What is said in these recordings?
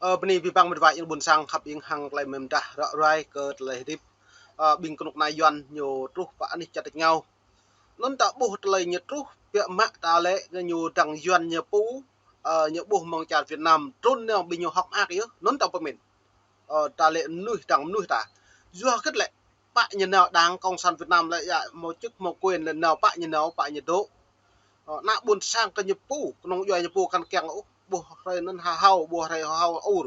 bên này bị băng một vài những buồn sang khắp những hàng lại mềm ta rõ rai cơ lại tiếp bình công này doan nhiều trúc và anh chặt nhau nón tạo bù lại nhiều trúc việc mạ ta lệ nhiều đằng doan nhiều phú nhiều bù mong chặt Việt Nam trốn nào bị nhiều học ác yếu nón tạo của mình ta lệ nuôi đằng nuôi ta do kết lệ bạn như nào đang công sản Việt Nam lại dạ một chức một quyền lần nào bạn như đó nạ buồn sang cái nhập phú nông doanh nhập phú căn kẹng bù rồi nên hao bù rồi hao ur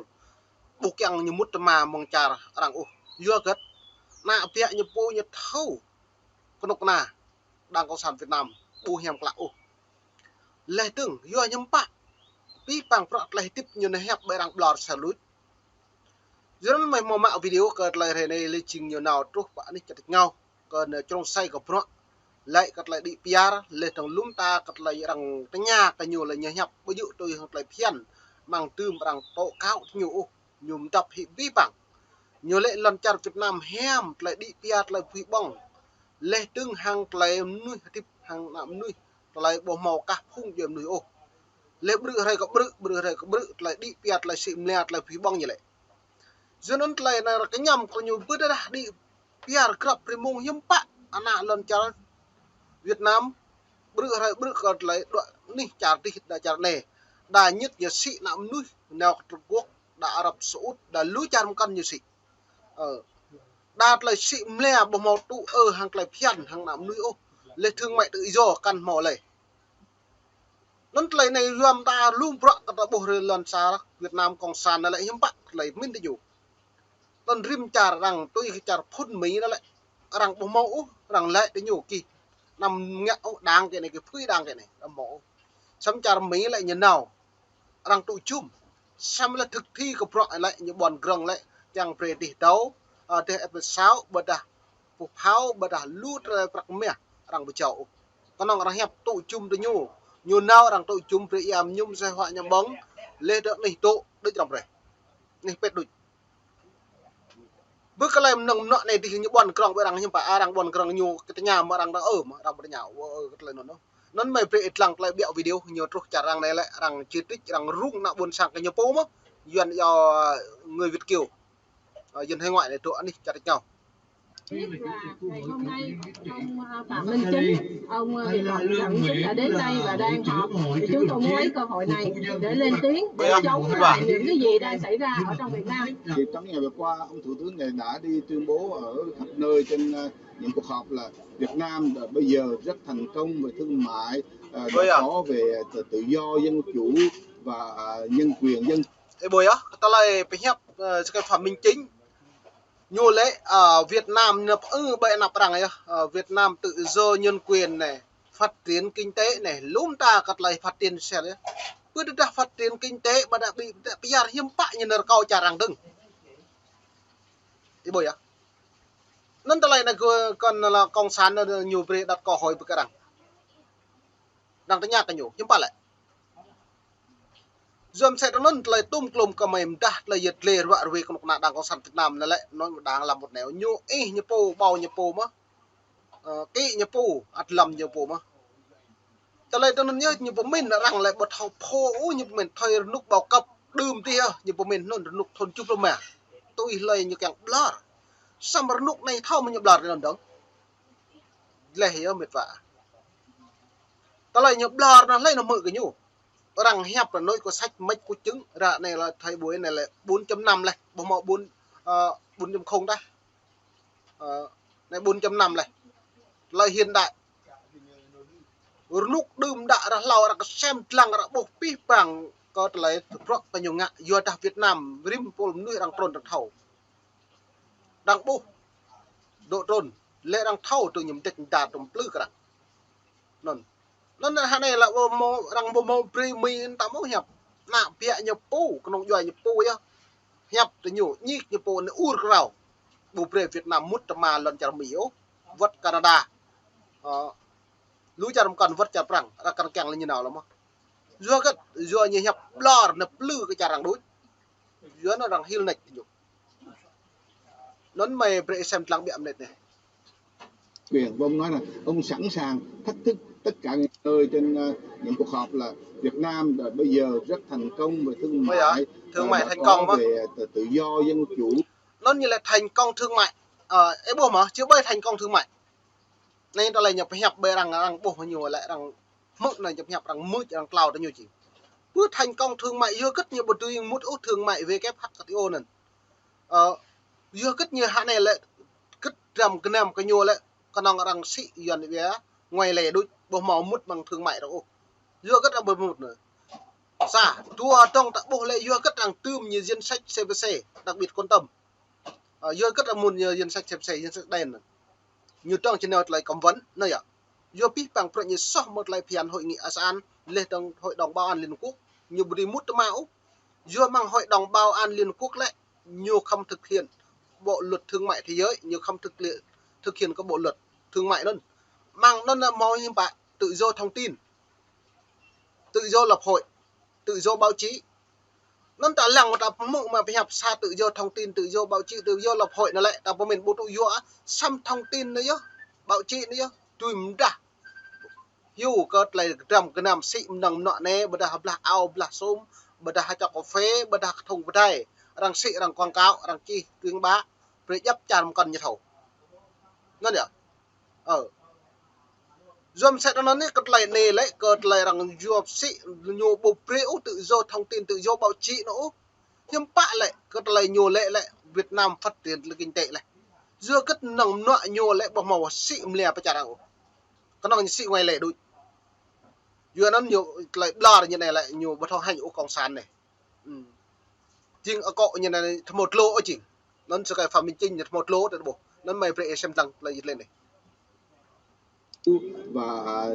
bukan nyemut ma mong cara orang juga kat na pihak nyepu nyethau kenok na đang cộng sản Việt Nam bu hiam klak leh tung yo nyempak pi pang prak leh tip nyu ne hep berang blor salut dân mày mò mạo video kat leh re ne le ching nyu nào trúc pa ni chặt ngau còn trong say của pro lại kat lại đi piar le tong lum ta kat lại rang tanya ka nyu le nya hep bu yu tôi lại phian mang tươm rang to cao nyu nhum tập hi vi bằng nhiều lệ lần chặt Việt Nam hem lại đi piat lại phi bong lệ tương hàng lại nuôi tiếp hàng nạm nuôi lại bộ màu cả phung dầm nuôi lệ bự lại đi piat lại xịm lẹt lại phi bong như lệ cho nên lại là cái nhầm của nhiều bữa đó đi piat crop primong hiếm pa anak lần chặt Việt Nam bự còn lại đoạn ní chặt đi đã chặt này đà nhất giờ sĩ nạm nuôi nào Trung Quốc đã Ả Rập Xê Út đã lúa chăn căn như sĩ đạt lại sĩ mle bộ màu tụ hàng lại phiền hàng nạm nuôi lệ thương mại tự do căn mỏ lệ nón lại này làm ta luôn bọt ta bổ lên lần xa Việt Nam còn sàn lại hiếm bắt lại minh đi dù tân rim chả rằng tôi chả phun mỹ đó lại rằng bộ mẫu rằng lệ đến nhiều kỳ nằm ngẹo đang cái này cái phui đang cái này làm mẫu sắm chả mỹ lại như nào rằng tụ chung xem là thực thi của bọn lại như bọn grong lại chẳng về đi đấu để sáu bật à phục háo bật à lút ra bạc mẹ rằng bị chậu con ông rằng hẹp tụ chung tới nhu nhu nào rằng tụ chung về yam nhung xe họa nhầm bóng lên được này tụ đứt lòng rồi này pet đuổi bước cái làm nông nọ này thì những bọn grong với rằng nhưng phải rằng bọn grong nhu cái nhà mà rằng đang ở mà rằng bên nhà cái lời nó mày về lăng lại bẹo video nhiều trục chả rằng này lại rằng chi tiết rằng rung nạo buồn sang cái nhiều phố mà duyên do người Việt kiều dân hay ngoại này tụi anh đi chặt nhau biết là ngày hôm nay ông Phạm Minh Chính, ông Việt Cộng Sản đã đến đây và đang họp thì chúng tôi muốn lấy cơ hội này để lên tiếng để chống lại những cái gì đang xảy ra ở trong Việt Nam. Thì trong ngày vừa qua ông Thủ tướng này đã đi tuyên bố ở khắp nơi trên những cuộc họp là Việt Nam bây giờ rất thành công về thương mại, có về tự do dân chủ và nhân quyền dân. Bồi á, ta lại phải nhấp cái Phạm Minh Chính nhiều lẽ ở Việt Nam nhập bệ nạp rằng Việt Nam tự do nhân quyền này phát triển kinh tế này lúc ta cắt lại phát triển xe đấy bữa đã phát triển kinh tế mà đã bị bây giờ hiếm bạ như nợ cao chả rằng đừng đi bồi á nên ta lại này còn là công sản nhiều về đặt câu hỏi với cái rằng đang tới nhà cái nhiều hiếm bạ lại dùm sẽ nó lại tung lùm cả mềm đã là giật lề rọa về con nạ đang có sản Việt Nam là lại nó đang làm một nẻo nhô như po bao như po mà kỹ như po ắt lầm như po mà cho nên tôi nhớ như po mình đã rằng lại bật học po như mình thời lúc bao cấp đơm tia như po mình nó lúc thôn chụp luôn mà tôi lấy như càng blur sao mà lúc này thao mà như blur lần đó lệ hiểu mệt vả ta lại như blur nó lấy nó mượn cái nhủ rằng hẹp là nơi có sách mấy của chứng ra này là thầy buổi này là 4.5 này bộ mẫu 4.0 đây này 4.5 này là hiện đại lúc đơm đã ra lao ra xem lăng ra bộ pi bằng có lấy thực và nhiều ngạ do ta Việt Nam rim polm nuôi đang tròn đang thầu đang bộ độ tròn lệ đang thầu từ những tịch đạt trong lư cả non nên là này là bộ rằng bộ màu premium ta muốn nhập nạp bịa nhập pu con ông nhập pu á nhập từ nhiều nhị nhập pu nó ur rau bộ pre Việt Nam mút mà lần chả miếu vật Canada lúa chả cần vật chả rằng ra cần kèng là như nào lắm do như nhập lor nập lư cái chả rằng đối do nó rằng hill này nhiều nó mày pre xem lăng bịa này quyền ông nói là ông sẵn sàng thách thức tất cả nơi trên những cuộc họp là Việt Nam bây giờ rất thành công về thương mại thành công về tự do dân chủ. Nó như là thành công thương mại ấy bố mà chưa bay thành công thương mại nên ta lại nhập hẹp bề rằng bố nhiều lại rằng mức này nhập hẹp rằng mức rằng cloud đã nhiều chỉ bước thành công thương mại dưa cất nhiều một tuy một út thương mại WHO này dưa cất nhiều hạn này lại cất rầm cái nam cái nhiều lại còn đang rằng sĩ dần về ngoài lề đôi bố màu mút bằng thương mại đâu dưa cất là một nữa xa thua trong tại bộ lệ dưa cất rằng tươm như dân sách CVC đặc biệt quan tâm dưa cất là một dân sách CVC dân sách đen như trong trên lại cầm vấn nơi ạ dưa pi bằngประnhư sau một lại phiền hội nghị ASEAN lên trong hội đồng bảo an Liên Hợp Quốc như bùi mút mão dưa mang hội đồng bảo an Liên Hợp Quốc lại nhiều không thực hiện bộ luật thương mại thế giới nhiều không thực hiện các bộ luật thương mại luôn mang nó là mong như bạn tự do thông tin tự do lập hội tự do báo chí nó ta lăng mà ta mộng mà phải học xa tự do thông tin tự do báo chí tự do lập hội nó lại ta có mình bộ tụ do xăm thông tin nữa nhá báo chí nữa nhá tùy mình đã yêu cơ lại trầm cái nam sĩ nằng nọ nè bữa đã là ao là xôm bữa đã cho cà phê bữa đã thùng bữa đây rằng sĩ rằng quảng cáo rằng chi tuyên bá rồi dấp tràn còn như thầu nó nhỉ dùm sẽ nó nói cất lại nề lấy cất lại rằng dùm sĩ nhiều bộ priêu tự do thông tin tự do báo chí nữa nhưng bạ lại cất lại nhiều lệ lại Việt Nam phát triển kinh tế lại dưa cất nồng nọ nhiều lệ bỏ màu sĩ lè phải trả đâu có nói sĩ ngoài lệ đôi dưa nó nhiều lại lo như này lại nhiều bắt đầu hành ô cộng sản này riêng ở cọ như này một lô ở chỉ nó sẽ cái phạm minh trinh một lô để bộ nó mày phải xem rằng là lên này và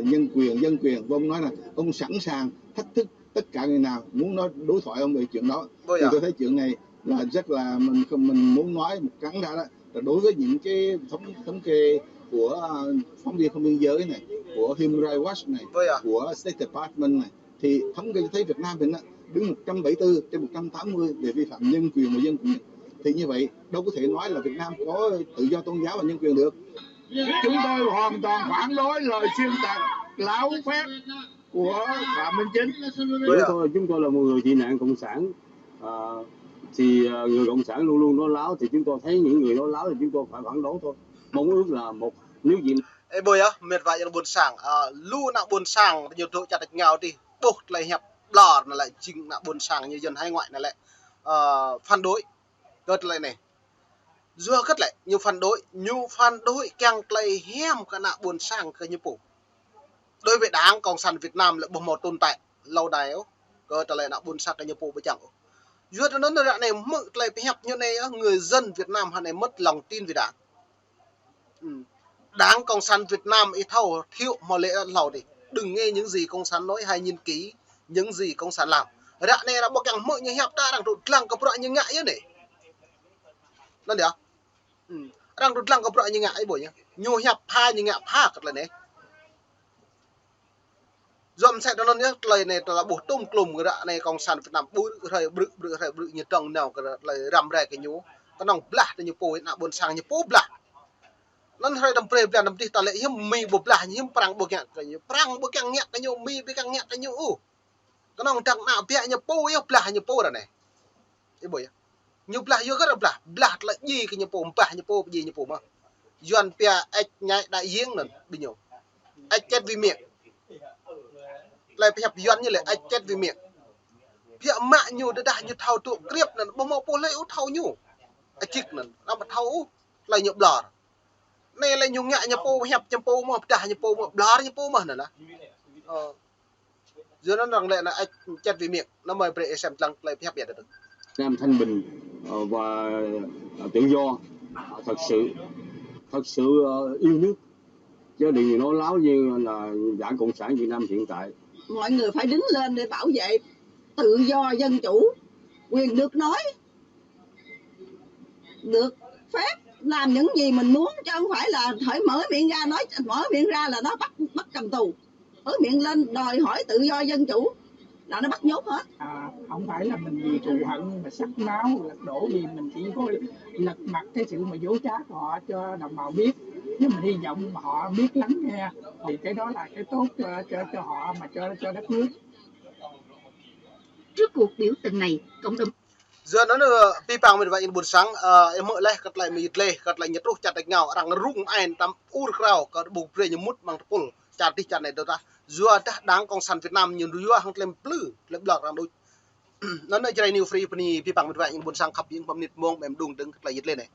dân quyền và ông nói là ông sẵn sàng thách thức tất cả người nào muốn nói đối thoại ông về chuyện đó. Thì tôi thấy chuyện này là rất là mình muốn nói một cắn ra đó là đối với những cái thống kê của phóng viên không biên giới này, của Human Rights Watch này, của State Department này, thì thống kê thấy Việt Nam mình đứng 174 trên 180 về vi phạm nhân quyền và dân quyền. Thì như vậy đâu có thể nói là Việt Nam có tự do tôn giáo và nhân quyền được. Chúng tôi hoàn toàn phản đối lời xuyên tạc láo phép của Phạm Minh Chính. Chúng tôi là một người tị nạn cộng sản, thì người cộng sản luôn luôn nói láo, thì chúng tôi thấy những người nói láo thì chúng tôi phải phản đối thôi. Mong ước là một nếu gì bồi á mệt vãi buồn sảng lu nặng buồn sảng nhiều chỗ chặt đạch nhau thì buộc lại hẹp đỏ là lại chỉnh nặng buồn sảng như dân hai ngoại là lại phản đối cất lại này dưa cất lại nhiều phản đối càng lại hem cái nặng buồn sảng cái như phủ đối với đảng cộng sản Việt Nam lại bộ một tồn tại lâu đài cất lại nặng buồn sảng cái như phủ với chẳng dưa nó đoạn này mực lại hẹp như này người dân Việt Nam hôm nay mất lòng tin về đảng Đảng Cộng sản Việt Nam ít thâu thiệu mà lệ lầu đi đừng nghe những gì Cộng sản nói hay nhìn ký những gì Cộng sản làm đoạn này là bộ càng mọi như hẹp ta đang rụt lăng cặp như ngại như này nó được đang rụt lăng cặp như ngại buổi nhá nhiều hẹp hai như ngại ha cật là này dòm sẽ nó nhớ lời này là bổ tung klum cái đoạn này Cộng sản Việt Nam bự như trồng nào cái lời rầm rè cái nhú cái nòng bla như poi nạ buồn sang như po bla nan hai đam pre plan đam ti ta le hiểm mi bục la hiểm perang bục yang cái perang bục yang nhẹ cái nhau mi bục yang nhẹ cái nhau cái nòng trăng nạ bẹ như po yo bla như po rồi này cái bồi như bla yo cái bla là gì cái như po bla như po gì như po mà doan bẹ ách nhảy đại giếng nè bây nhiêu ách chết vì miệng lại phải hẹp doan như là ách chết vì miệng bẹ mạ nhiều đã như thao tụ kriep nè bông màu po lấy thao nhiều ách chích nè nó mà thao lại nhộp lò này là nhung ngại nhà po hẹp nhà po mà trả nhà po mà blá nhà po mà nè giờ nó rằng lại là anh chặt vì miệng nó mời về xem lăng lại hẹp biệt được Nam thanh bình và tự do thật sự yêu nước chứ đừng nói láo như là Đảng Cộng sản Việt Nam hiện tại. Mọi người phải đứng lên để bảo vệ tự do dân chủ, quyền được nói, được phép làm những gì mình muốn, chứ không phải là hỏi mở miệng ra là nó bắt cầm tù, mở miệng lên đòi hỏi tự do dân chủ là nó bắt nhốt hết. Không phải là mình vì thù hận mà sắc máu lật đổ gì, mình chỉ có lật mặt cái sự mà dối trá của họ cho đồng bào biết, nhưng mình hy vọng mà họ biết lắng nghe thì cái đó là cái tốt cho họ mà cho đất nước. Trước cuộc biểu tình này, cộng đồng giờ nó nữa pipang mình vậy buồn sáng em mở lấy cắt lại mít lê cắt lại nhật ruột chặt đánh nhau rằng rung anh tam ur krao có buộc pre nhung mút bằng pul chặt đi chặt này đâu ta giờ đã đáng công sản Việt Nam nhưng giờ hàng lem plư lem lọt rằng đôi nó nơi chơi new free pni pipang mình vậy buồn sáng khắp những bom nít mong em đùng đứng cắt lại nhật lê này